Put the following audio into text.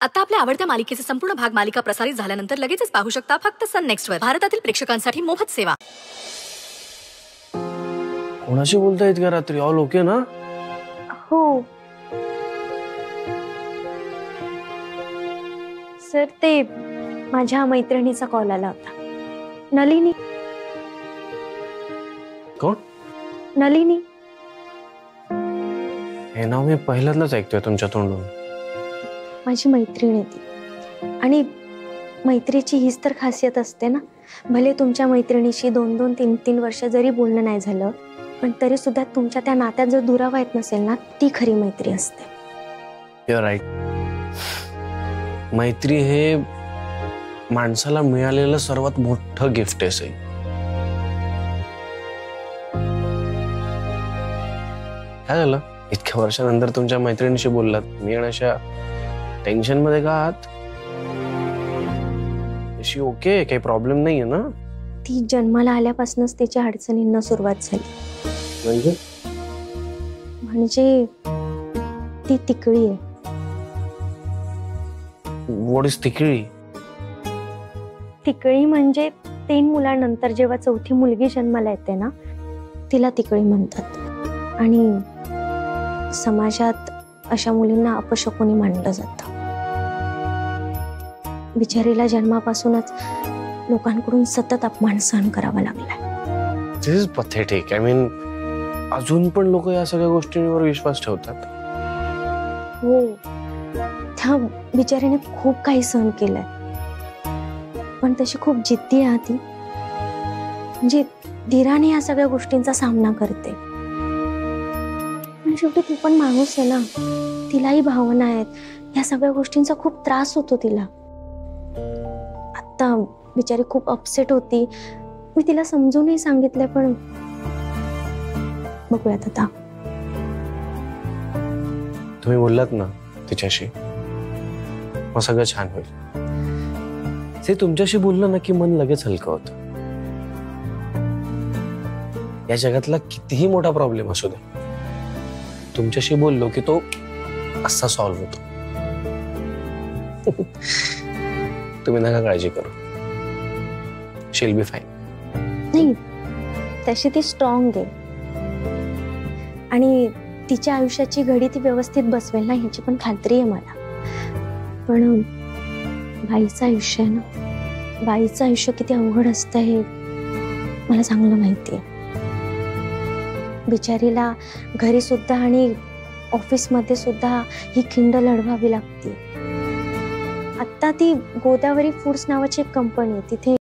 आता आपल्या आवडत्या मालिकेचे संपूर्ण भाग मालिका प्रसारित झाल्यानंतर लगेचच पाहू शकता फक्त सन नेक्स्ट वर. भारतातील प्रेक्षकांसाठी मोफत सेवा. कोणाशी बोलतायत का रात्री? ऑल ओके ना? हो सर, ते माझ्या मैत्रिणीचा कॉल आला होता. नलिनी. कोण? नलिनी. हे नाव मी पहिल्यांदाच ऐकतोय तुमच्या तोंडून. माझी मैत्रीण आहे ती. आणि मैत्रीची हीच तर खासियत असते ना. भले तुमच्या मैत्रिणीशी 2-2, 3-3 वर्ष जरी बोलणं नाही झालं, पण तरी सुद्धा तुमच्या त्या नात्यात जर दुरावा येत नसेल ना, ती खरी मैत्री असते. You're right. मैत्री हे माणसाला मिळालेलं सर्वात मोठं गिफ्ट आहे सई. काय झालं? इतक्या वर्षानंतर तुमच्या मैत्रिणीशी बोललात. मी अशा टेन्शन मध्ये का आहात? शी ओके? काही प्रॉब्लेम नाहीये ना? ती जन्माला आल्यापासूनच तिच्या अडचणींना सुरुवात झाली. म्हणजे ती तिकडी आहे. What is तिकडी? तिकडी म्हणजे 3 मुलांनंतर जेव्हा 4थी मुलगी जन्माला येते ना, तिला तिकडी म्हणतात. आणि समाजात अशा मुलींना अपशकुनी मानलं जातं. बिचारीला जन्मापासूनच लोकांकडून सतत अपमान सहन करावा लागलाय. दिस इज पथेटिक. आय मीन, अजून पण लोक या सगळ्या गोष्टींवर विश्वास ठेवतात. हो, त्या बिचारीने खूप काही सहन केलंय, पण तशी खूप जिद्दी आहे ती. म्हणजे धीराने या सगळ्या गोष्टींचा सामना करते. शेवटी ती पण माणूस आहे ना, तिलाही भावना आहेत. या सगळ्या गोष्टींचा खूप त्रास होतो तिला. आता बिचारी खूप अपसेट होती. मी तिला समजूनही सांगितलंय, पण बघूयात आता. तुम्ही बोललात ना तिच्याशी, मग सगळं छान होईल. ते तुमच्याशी बोललं ना की मन लगेच हलकं होतं. या जगातला कितीही मोठा प्रॉब्लेम असू दे, तुमच्याशी बोललो की तो असा सॉल्व्ह होतो. तुम्ही नका काळजी करू. She'll be fine. नाही, तशी ती स्ट्रॉंग आहे आणि तिच्या आयुष्याची घडी ती व्यवस्थित बसवेल ना, ह्याची पण खात्री आहे मला. पण बाईचं आयुष्य आहे ना, बाईचं आयुष्य किती अवघड असतं हे मला चांगलं माहिती आहे. बिचारीला घरी सुद्धा आणि ऑफिसमध्ये सुद्धा ही खिंड लढवावी लागते. आता ती गोदावरी फूड्स नावाची एक कंपनी आहे, तिथे